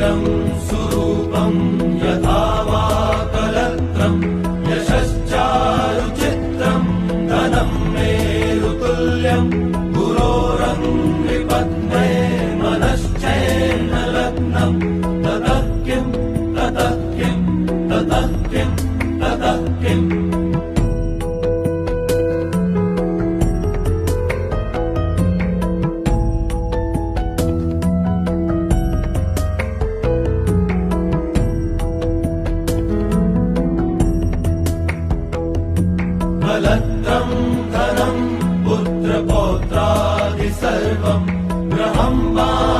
शरीरं सुरूपं यथा वा कलत्रं यशश्चारुचित्रं धनं मेरुतुल्यं गुरोरङ्घ्रिपद्मे मनश्चेन्न लग्नं ततः किं ततः किं ततः किं ततः किम् कलत्रं धनं पुत्रपौत्रादि सर्वं गृहं वा